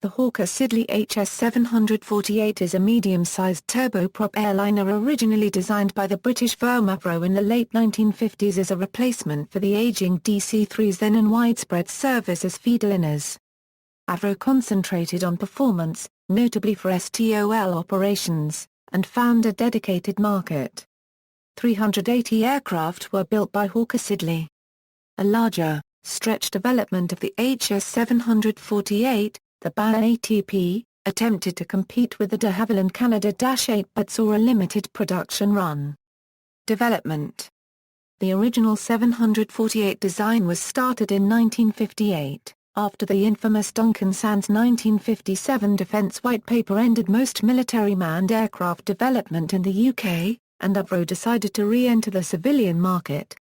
The Hawker Siddeley HS 748 is a medium-sized turboprop airliner originally designed by the British firm Avro in the late 1950s as a replacement for the aging DC-3s then in widespread service as feederliners. Avro concentrated on performance, notably for STOL operations, and found a dedicated market. 380 aircraft were built by Hawker Siddeley. A larger, stretch development of the HS 748, the BAe ATP, attempted to compete with the Havilland Canada Dash 8 but saw a limited production run. Development. The original 748 design was started in 1958, after the infamous Duncan Sands 1957 defence white paper ended most military manned aircraft development in the UK, and Avro decided to re-enter the civilian market.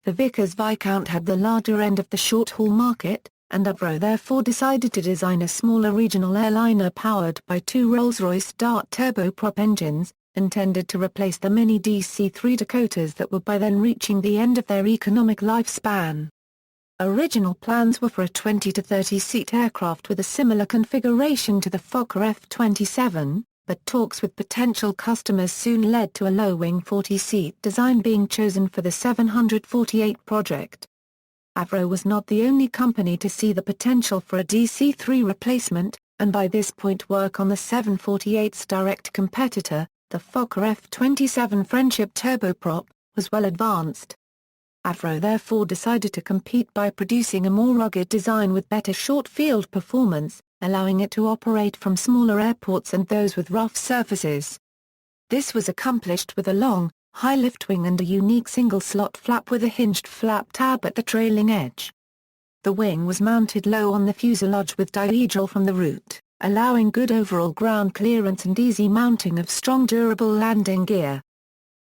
The Vickers Viscount had the larger end of the short-haul market, and Avro therefore decided to design a smaller regional airliner powered by two Rolls-Royce Dart turboprop engines, intended to replace the mini DC-3 Dakotas that were by then reaching the end of their economic lifespan. Original plans were for a 20 to 30-seat aircraft with a similar configuration to the Fokker F-27, but talks with potential customers soon led to a low-wing 40-seat design being chosen for the 748 project. Avro was not the only company to see the potential for a DC-3 replacement, and by this point work on the 748's direct competitor, the Fokker F-27 Friendship turboprop, was well advanced. Avro therefore decided to compete by producing a more rugged design with better short-field performance, allowing it to operate from smaller airports and those with rough surfaces. This was accomplished with a long, high lift wing and a unique single-slot flap with a hinged flap tab at the trailing edge. The wing was mounted low on the fuselage with dihedral from the root, allowing good overall ground clearance and easy mounting of strong durable landing gear.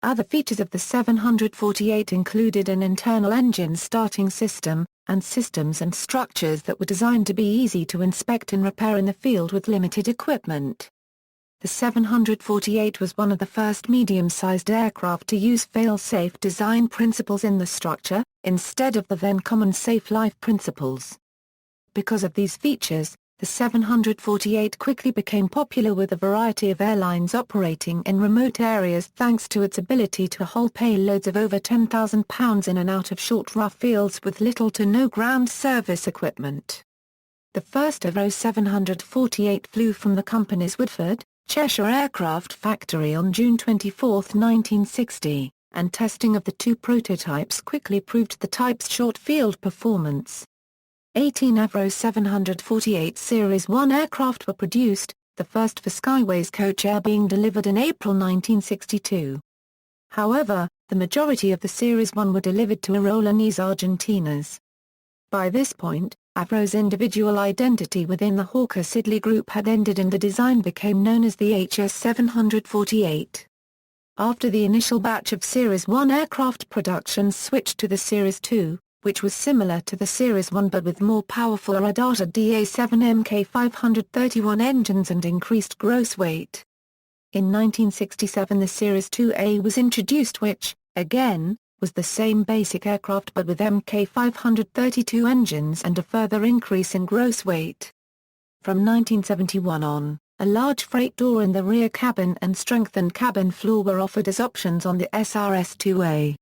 Other features of the 748 included an internal engine starting system, and systems and structures that were designed to be easy to inspect and repair in the field with limited equipment. The 748 was one of the first medium-sized aircraft to use fail-safe design principles in the structure, instead of the then common safe life principles. Because of these features, the 748 quickly became popular with a variety of airlines operating in remote areas thanks to its ability to hold payloads of over 10,000 pounds in and out of short rough fields with little to no ground service equipment. The first Avro 748 flew from the company's Woodford, Cheshire aircraft factory on June 24, 1960, and testing of the two prototypes quickly proved the type's short-field performance. 18 Avro 748 Series 1 aircraft were produced, the first for Skyway's Coach Air being delivered in April 1962. However, the majority of the Series 1 were delivered to Aerolíneas Argentinas. By this point, Avro's individual identity within the Hawker Siddeley Group had ended and the design became known as the HS 748. After the initial batch of Series 1 aircraft production switched to the Series 2, which was similar to the Series 1 but with more powerful Radata DA7 Mk531 engines and increased gross weight. In 1967 the Series 2A was introduced which, again, was the same basic aircraft but with Mk532 engines and a further increase in gross weight. From 1971 on, a large freight door in the rear cabin and strengthened cabin floor were offered as options on the SRS-2A.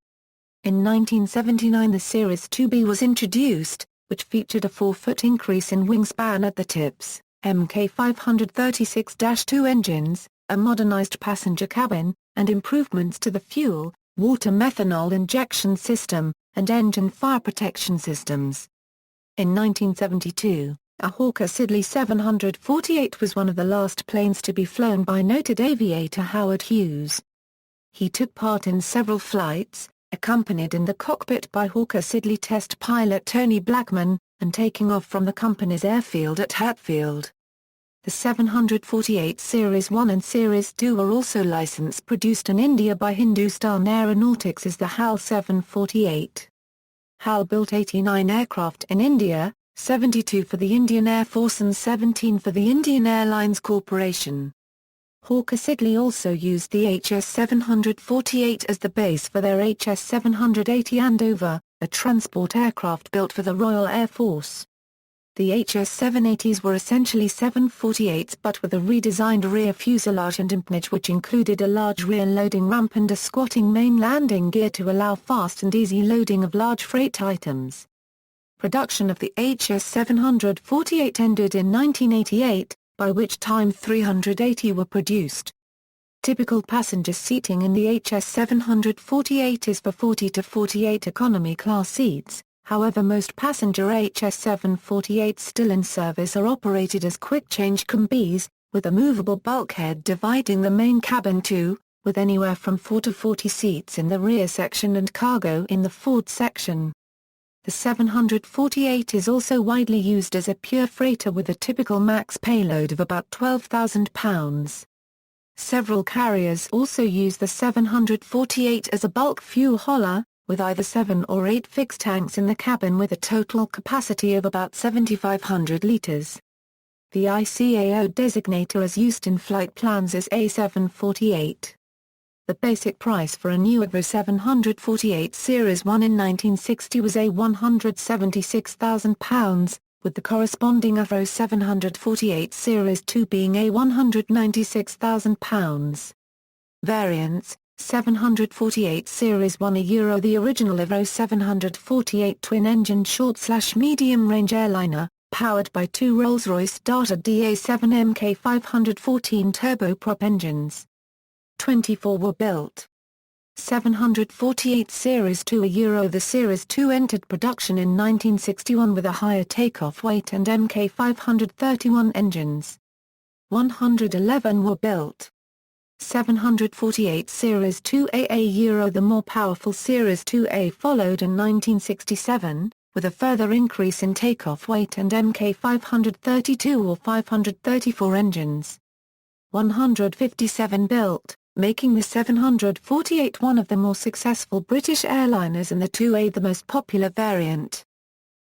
In 1979 the Series 2B was introduced, which featured a 4-foot increase in wingspan at the tips, Mk536-2 engines, a modernized passenger cabin, and improvements to the fuel, water methanol injection system, and engine fire protection systems. In 1972, a Hawker Siddeley 748 was one of the last planes to be flown by noted aviator Howard Hughes. He took part in several flights, accompanied in the cockpit by Hawker Siddeley test pilot Tony Blackman, and taking off from the company's airfield at Hatfield. The 748 Series 1 and Series 2 were also license-produced in India by Hindustan Aeronautics as the HAL 748. HAL built 89 aircraft in India, 72 for the Indian Air Force and 17 for the Indian Airlines Corporation. Hawker Siddeley also used the HS 748 as the base for their HS 780 Andover, a transport aircraft built for the Royal Air Force. The HS-780s were essentially 748s but with a redesigned rear fuselage and empennage which included a large rear loading ramp and a squatting main landing gear to allow fast and easy loading of large freight items. Production of the HS-748 ended in 1988, by which time 380 were produced. Typical passenger seating in the HS-748 is for 40 to 48 economy class seats. However, most passenger HS-748s still in service are operated as quick-change combis, with a movable bulkhead dividing the main cabin too, with anywhere from 4 to 40 seats in the rear section and cargo in the forward section. The 748 is also widely used as a pure freighter with a typical max payload of about 12,000 pounds. Several carriers also use the 748 as a bulk fuel hauler, with either 7 or 8 fixed tanks in the cabin with a total capacity of about 7,500 litres. The ICAO designator as used in flight plans is A748. The basic price for a new Avro 748 Series 1 in 1960 was £176,000, with the corresponding Avro 748 Series 2 being £196,000. Variants: 748 Series 1 €, the original Avro 748 twin-engine short/medium-range airliner, powered by two Rolls-Royce Data DA7 Mk514 turboprop engines. 24 were built. 748 Series 2 €, the Series 2 entered production in 1961 with a higher takeoff weight and Mk531 engines. 111 were built. 748 Series 2A €, the more powerful Series 2A followed in 1967, with a further increase in takeoff weight and Mk532 or 534 engines. 157 built, making the 748 one of the more successful British airliners and the 2A the most popular variant.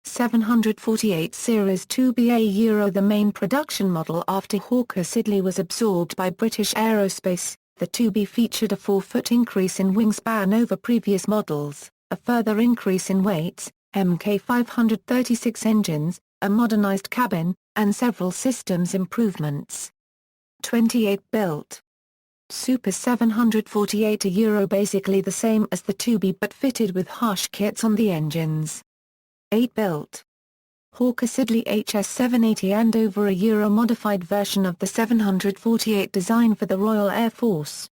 748 Series 2 BAe €, the main production model after Hawker Siddeley was absorbed by British Aerospace. The 2B featured a 4-foot increase in wingspan over previous models, a further increase in weights, Mk536 engines, a modernised cabin, and several systems improvements. 28 built. Super 748 €, basically the same as the 2B but fitted with harsh kits on the engines. 8 built. Hawker Siddeley HS 780 and over a euro modified version of the 748 design for the Royal Air Force.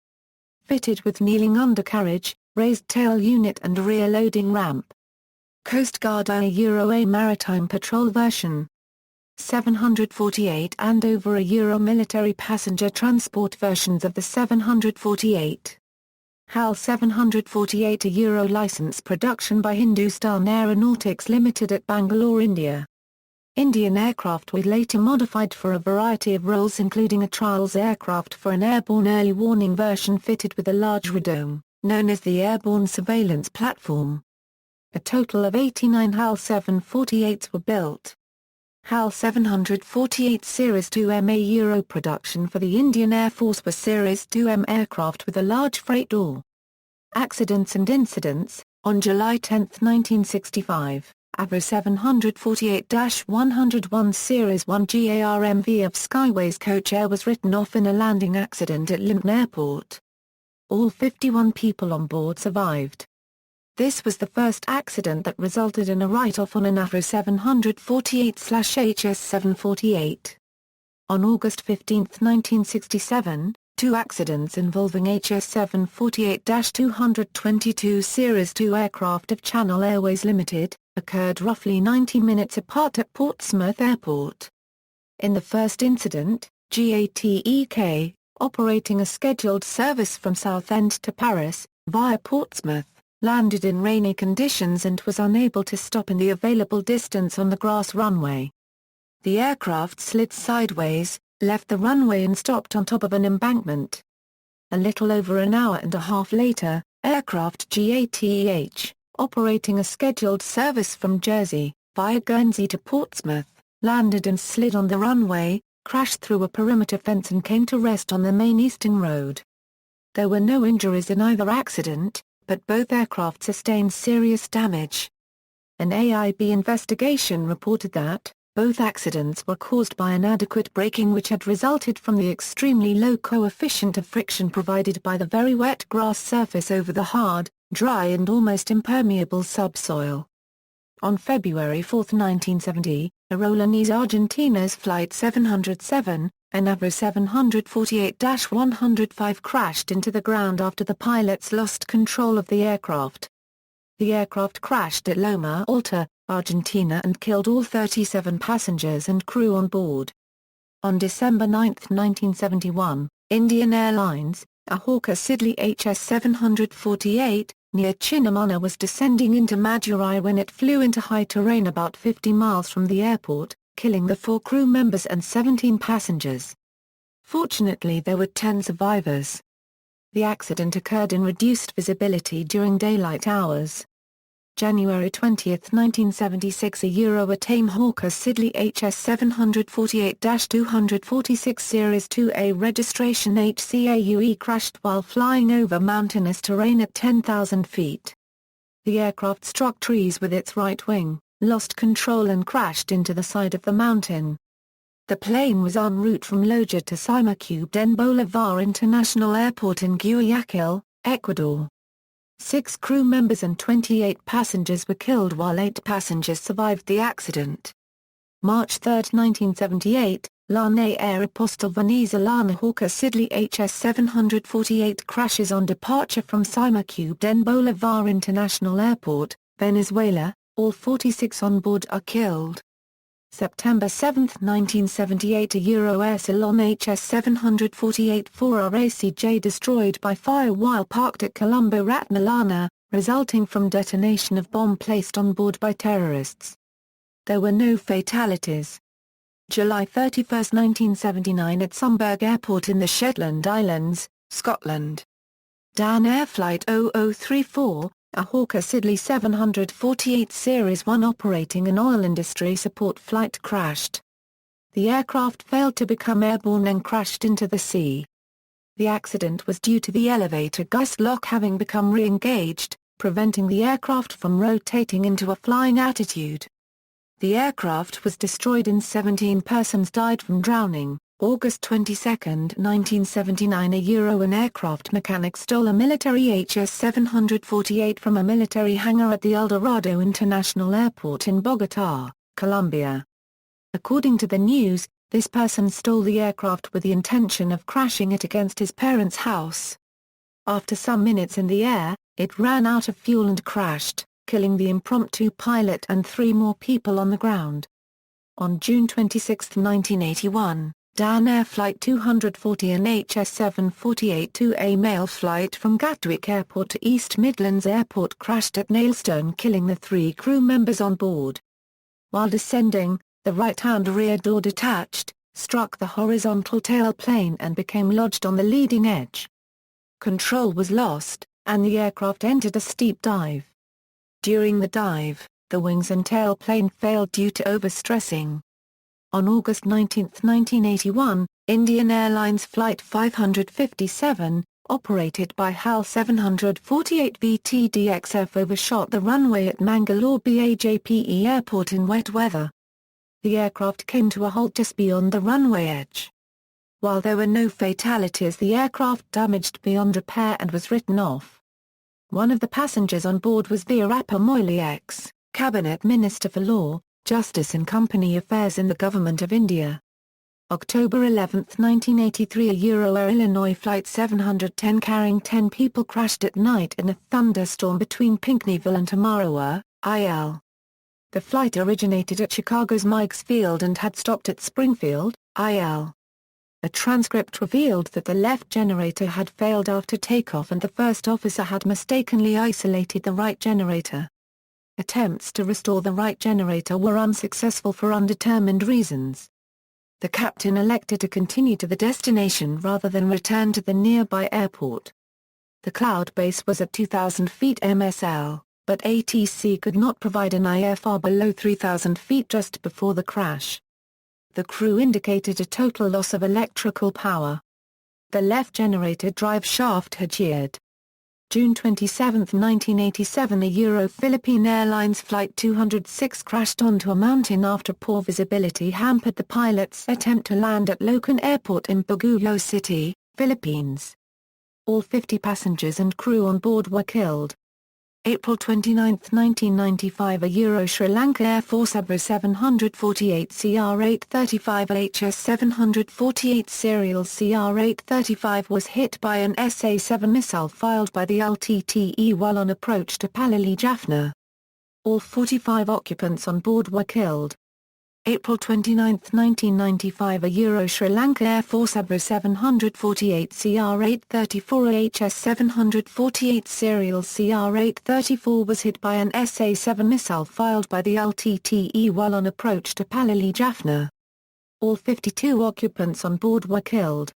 Fitted with kneeling undercarriage, raised tail unit and rear loading ramp. Coast Guard a maritime patrol version. 748 and over a euro military passenger transport versions of the 748. HAL 748 €, license production by Hindustan Aeronautics Limited at Bangalore, India. Indian aircraft were later modified for a variety of roles including a trials aircraft for an airborne early warning version fitted with a large radome, known as the Airborne Surveillance Platform. A total of 89 HAL 748s were built. HAL 748 Series 2M €, production for the Indian Air Force was Series 2M aircraft with a large freight door. Accidents and incidents: on July 10, 1965, Avro 748-101 Series 1 GARMV of Skyways Coach Air was written off in a landing accident at Lincoln Airport. All 51 people on board survived. This was the first accident that resulted in a write-off on an Avro 748/HS 748. On August 15, 1967, two accidents involving HS 748-222 Series 2 aircraft of Channel Airways Limited, occurred roughly 90 minutes apart at Portsmouth Airport. In the first incident, GATEK, operating a scheduled service from Southend to Paris, via Portsmouth, landed in rainy conditions and was unable to stop in the available distance on the grass runway. The aircraft slid sideways, left the runway and stopped on top of an embankment. A little over an hour and a half later, aircraft GATEH, operating a scheduled service from Jersey, via Guernsey to Portsmouth, landed and slid on the runway, crashed through a perimeter fence and came to rest on the main Eastern Road. There were no injuries in either accident, but both aircraft sustained serious damage. An AIB investigation reported that, Both accidents were caused by inadequate braking which had resulted from the extremely low coefficient of friction provided by the very wet grass surface over the hard, dry and almost impermeable subsoil. On February 4, 1970, Aerolíneas Argentinas Flight 707, an Avro 748-105 crashed into the ground after the pilots lost control of the aircraft. The aircraft crashed at Loma Alta, Argentina and killed all 37 passengers and crew on board. On December 9, 1971, Indian Airlines, a Hawker Siddeley HS 748, near Chinamana was descending into Madurai when it flew into high terrain about 50 miles from the airport, killing the 4 crew members and 17 passengers. Fortunately there were 10 survivors. The accident occurred in reduced visibility during daylight hours. January 20, 1976 a tame Hawker Siddeley HS 748-246 Series 2A registration HCAUE crashed while flying over mountainous terrain at 10,000 feet. The aircraft struck trees with its right wing, lost control and crashed into the side of the mountain. The plane was en route from Loja to Simacuben Bolivar International Airport in Guayaquil, Ecuador. 6 crew members and 28 passengers were killed while 8 passengers survived the accident. March 3, 1978, Lana Aeropostal Venezolana Hawker Siddeley HS 748 crashes on departure from Simacuben Bolivar International Airport, Venezuela, all 46 on board are killed. September 7, 1978 Air Ceylon HS 748 4RACJ destroyed by fire while parked at Colombo Ratmalana, resulting from detonation of bomb placed on board by terrorists. There were no fatalities. July 31, 1979 at Sumburgh Airport in the Shetland Islands, Scotland. Dan Air Flight 0034, a Hawker Siddeley 748 Series 1 operating an oil industry support flight crashed. The aircraft failed to become airborne and crashed into the sea. The accident was due to the elevator gust lock having become re-engaged, preventing the aircraft from rotating into a flying attitude. The aircraft was destroyed and 17 persons died from drowning. August 22, 1979 an aircraft mechanic stole a military HS 748 from a military hangar at the El Dorado International Airport in Bogotá, Colombia. According to the news, this person stole the aircraft with the intention of crashing it against his parents' house. After some minutes in the air, it ran out of fuel and crashed, killing the impromptu pilot and 3 more people on the ground. On June 26, 1981, Dan Air Flight 240 an HS 748-2A mail flight from Gatwick Airport to East Midlands Airport crashed at Nailstone killing the 3 crew members on board. While descending, the right-hand rear door detached, struck the horizontal tail plane and became lodged on the leading edge. Control was lost, and the aircraft entered a steep dive. During the dive, the wings and tail plane failed due to overstressing. On August 19, 1981, Indian Airlines Flight 557, operated by HAL 748 VTDXF overshot the runway at Mangalore BAe ATP Airport in wet weather. The aircraft came to a halt just beyond the runway edge. While there were no fatalities, the aircraft damaged beyond repair and was written off. One of the passengers on board was Veerappa Moily X, Cabinet Minister for Law, Justice and Company Affairs in the Government of India. October 11, 1983 Air Illinois Flight 710 carrying 10 people crashed at night in a thunderstorm between Pinckneyville and Tamaroa, IL. The flight originated at Chicago's Meigs Field and had stopped at Springfield, IL. A transcript revealed that the left generator had failed after takeoff and the first officer had mistakenly isolated the right generator. Attempts to restore the right generator were unsuccessful for undetermined reasons. The captain elected to continue to the destination rather than return to the nearby airport. The cloud base was at 2,000 feet MSL, but ATC could not provide an IFR below 3,000 feet just before the crash. The crew indicated a total loss of electrical power. The left generator drive shaft had sheared. June 27, 1987, a Euro-Philippine Airlines Flight 206 crashed onto a mountain after poor visibility hampered the pilot's attempt to land at Locan Airport in Baguio City, Philippines. All 50 passengers and crew on board were killed. April 29, 1995, a Euro-Sri Lanka Air Force Avro 748 CR-835 HS 748 serial CR-835 was hit by an SA-7 missile fired by the LTTE while on approach to Palili Jaffna. All 45 occupants on board were killed. April 29, 1995, a Euro-Sri Lanka Air Force Avro 748 CR-834 HS 748 serial CR-834 was hit by an SA-7 missile fired by the LTTE while on approach to Palili Jaffna. All 52 occupants on board were killed.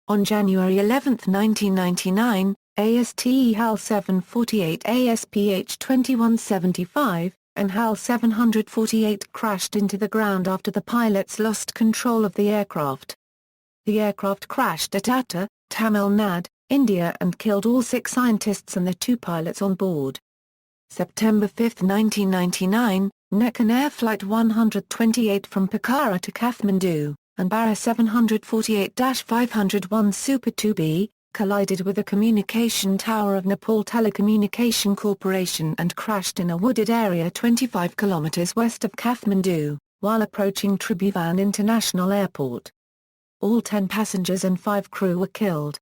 On January 11, 1999, ASTE HAL 748 ASPH 2175, and HAL 748 crashed into the ground after the pilots lost control of the aircraft. The aircraft crashed at Atta, Tamil Nadu, India and killed all 6 scientists and the 2 pilots on board. September 5, 1999, Nekon Air Flight 128 from Pokhara to Kathmandu, and BAe 748-501 Super 2B, collided with the communication tower of Nepal Telecommunication Corporation and crashed in a wooded area 25 km west of Kathmandu, while approaching Tribhuvan International Airport. All 10 passengers and 5 crew were killed.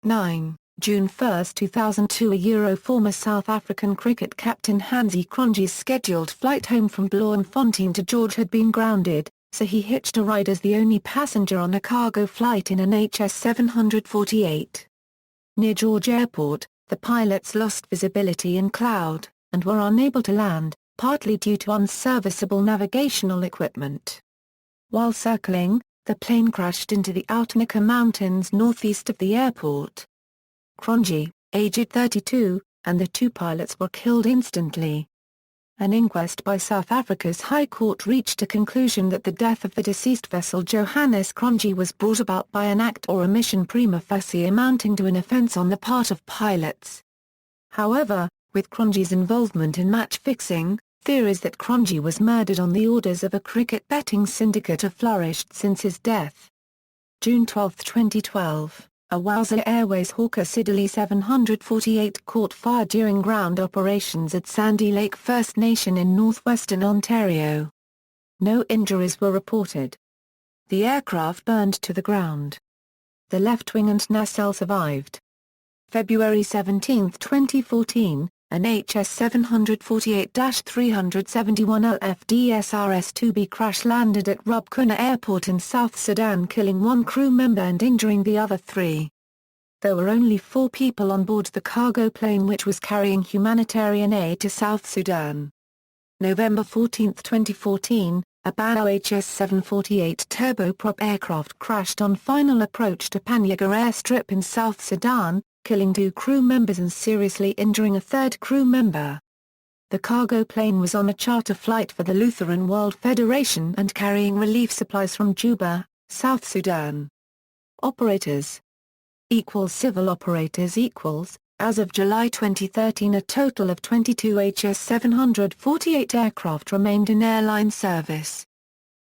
9. June 1, 2002, a Euro former South African cricket captain Hansie Cronje's scheduled flight home from Bloemfontein to George had been grounded, so he hitched a ride as the only passenger on a cargo flight in an HS 748. Near George Airport, the pilots lost visibility in cloud, and were unable to land, partly due to unserviceable navigational equipment. While circling, the plane crashed into the Outnaka Mountains northeast of the airport. Cronje, aged 32, and the 2 pilots were killed instantly. An inquest by South Africa's High Court reached a conclusion that the death of the deceased vessel Johannes Cronje was brought about by an act or omission prima facie amounting to an offence on the part of pilots. However, with Cronje's involvement in match fixing, theories that Cronje was murdered on the orders of a cricket betting syndicate have flourished since his death. June 12, 2012. A Wowza Airways Hawker Siddeley 748 caught fire during ground operations at Sandy Lake First Nation in northwestern Ontario. No injuries were reported. The aircraft burned to the ground. The left wing and nacelle survived. February 17, 2014, an HS 748-371 LFDSRS-2B crash-landed at Rubkuna Airport in South Sudan, killing 1 crew member and injuring the other 3. There were only 4 people on board the cargo plane which was carrying humanitarian aid to South Sudan. November 14, 2014, a BAe HS 748 turboprop aircraft crashed on final approach to Panyaga airstrip in South Sudan, killing 2 crew members and seriously injuring a 3rd crew member. The cargo plane was on a charter flight for the Lutheran World Federation and carrying relief supplies from Juba, South Sudan. Operators Civil operators As of July 2013, a total of 22 HS 748 aircraft remained in airline service.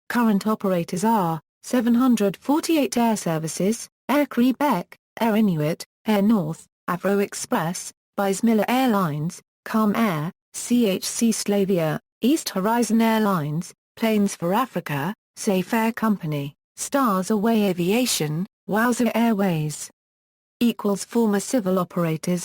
Current operators are 748 Air Services, Air Quebec, Air Inuit, Air North, Avro Express, Bismillah Airlines, Calm Air, CHC Slavia, East Horizon Airlines, Planes for Africa, Safe Air Company, Stars Away Aviation, Wowza Airways. Former civil operators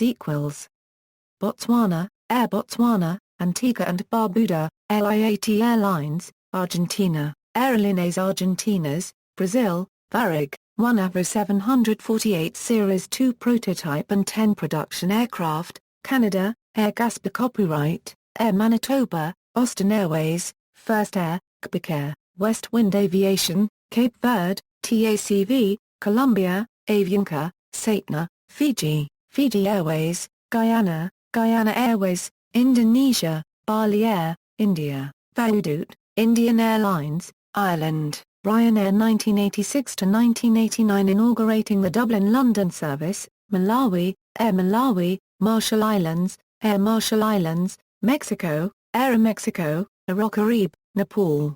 Botswana, Air Botswana, Antigua and Barbuda, LIAT Airlines, Argentina, Aerolíneas Argentinas, Brazil, Varig, 1 Avro 748 Series 2 prototype and 10 production aircraft, Canada, Air Gasper Copyright, Air Manitoba, Austin Airways, First Air, Quebec Air, West Wind Aviation, Cape Verde, TACV, Colombia, Avianca, Satna, Fiji, Fiji Airways, Guyana, Guyana Airways, Indonesia, Bali Air, India, Vaudut, Indian Airlines, Ireland, Ryanair 1986–1989 inaugurating the Dublin-London service, Malawi, Air Malawi, Marshall Islands, Air Marshall Islands, Mexico, Aeromexico, Aerocaribe, Nepal,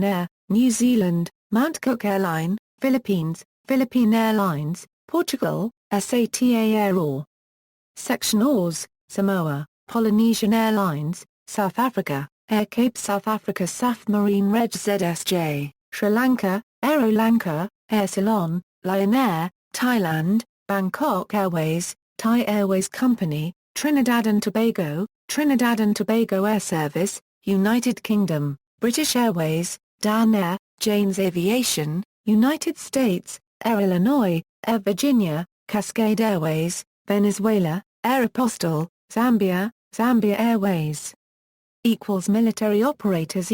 Air, New Zealand, Mount Cook Airline, Philippines, Philippine Airlines, Portugal, SATA Aero. Section Oars, Samoa, Polynesian Airlines, South Africa, Air Cape South Africa SAF Marine Reg ZSJ, Sri Lanka, Aerolanka, Air Ceylon, Lion Air, Thailand, Bangkok Airways, Thai Airways Company, Trinidad and Tobago Air Service, United Kingdom, British Airways, Dan Air, Jane's Aviation, United States, Air Illinois, Air Virginia, Cascade Airways, Venezuela, Aeropostale, Zambia, Zambia Airways. Military operators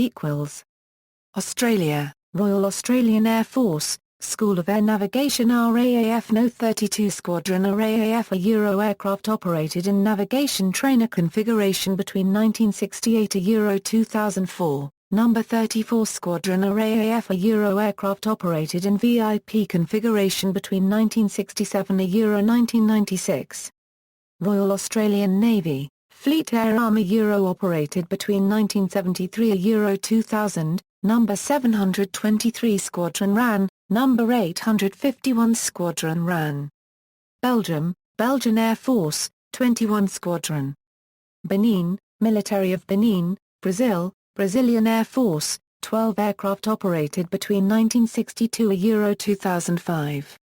Australia, Royal Australian Air Force, School of Air Navigation RAAF No. 32 Squadron RAAF a Euro aircraft operated in navigation trainer configuration between 1968 to Euro 2004, No. 34 Squadron RAAF a Euro aircraft operated in VIP configuration between 1967 to Euro 1996. Royal Australian Navy, Fleet Air Arm a Euro operated between 1973 to Euro 2000, No. 723 Squadron RAN, No. 851 Squadron RAN. Belgium, Belgian Air Force, 21 Squadron. Benin, Military of Benin, Brazil, Brazilian Air Force, 12 aircraft operated between 1962 to Euro 2005.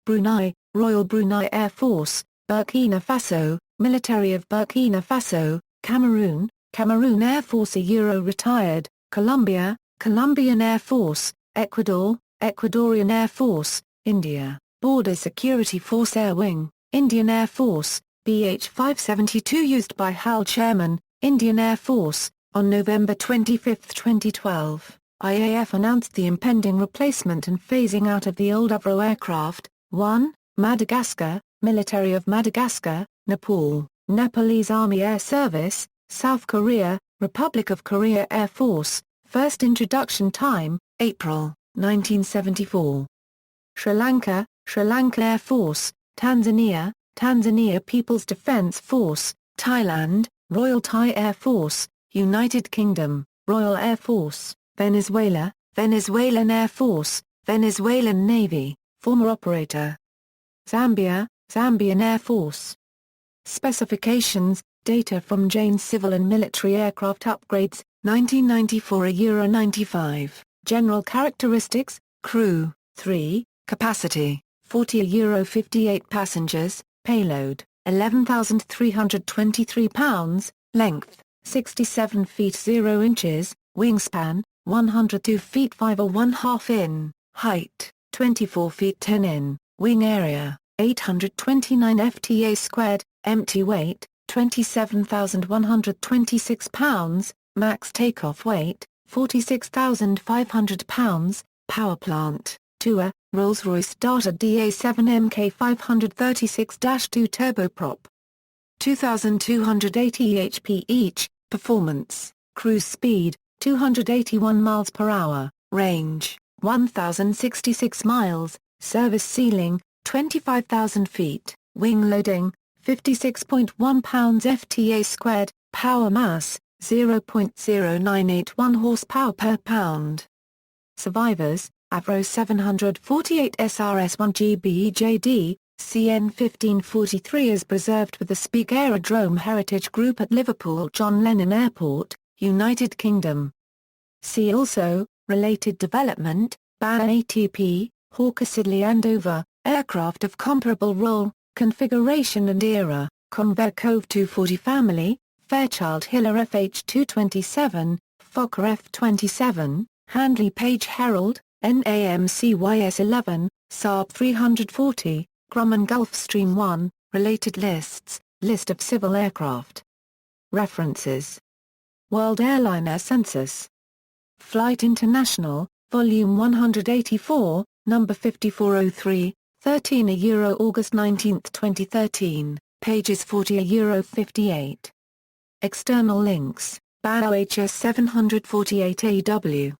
Brunei, Royal Brunei Air Force, Burkina Faso, Military of Burkina Faso, Cameroon, Cameroon Air Force a Euro retired, Colombia, Colombian Air Force, Ecuador, Ecuadorian Air Force, India, Border Security Force Air Wing, Indian Air Force, BH-572 used by HAL Chairman, Indian Air Force. On November 25, 2012, IAF announced the impending replacement and phasing out of the old Avro aircraft. 1. Madagascar, Military of Madagascar, Nepal, Nepalese Army Air Service, South Korea, Republic of Korea Air Force, first introduction time, April, 1974. Sri Lanka, Sri Lanka Air Force, Tanzania, Tanzania People's Defence Force, Thailand, Royal Thai Air Force, United Kingdom, Royal Air Force, Venezuela, Venezuelan Air Force, Venezuelan Navy, former operator. Zambia, Zambian Air Force. Specifications, data from Jane's Civil and Military Aircraft Upgrades, 1994 a Euro 95, General Characteristics, Crew, 3, Capacity, 40 a Euro 58 Passengers, Payload, 11,323 pounds, Length, 67 feet 0 inches, Wingspan, 102 feet 5 or 1/2 in, Height, 24 feet 10 in, Wing Area, 829 FTA squared, Empty weight, 27,126 pounds, Max takeoff weight, 46,500 pounds, Power plant, TUA, Rolls-Royce Data DA7 MK536-2 turboprop. 2,280 HP each, Performance, Cruise speed, 281 miles per hour, Range, 1,066 miles, Service ceiling, 25,000 feet, Wing loading, 56.1 pounds FTA squared, Power mass, 0.0981 horsepower per pound. Survivors, Avro 748 SRS-1 GBEJD, CN 1543 is preserved with the Speke Aerodrome Heritage Group at Liverpool John Lennon Airport, United Kingdom. See also, related development, BAe ATP, Hawker Siddeley and Dover, aircraft of comparable role, configuration and era, Convair Cove 240 family, Fairchild Hiller FH227, Fokker F27, Handley Page Herald, NAMCYS 11, Saab 340, Grumman Gulfstream 1, related lists, list of civil aircraft. References. World Airliner Census. Flight International, Volume 184, Number 5403, 13 a Euro August 19, 2013, pages 40 a Euro 58. External links, BAe HS 748 AW.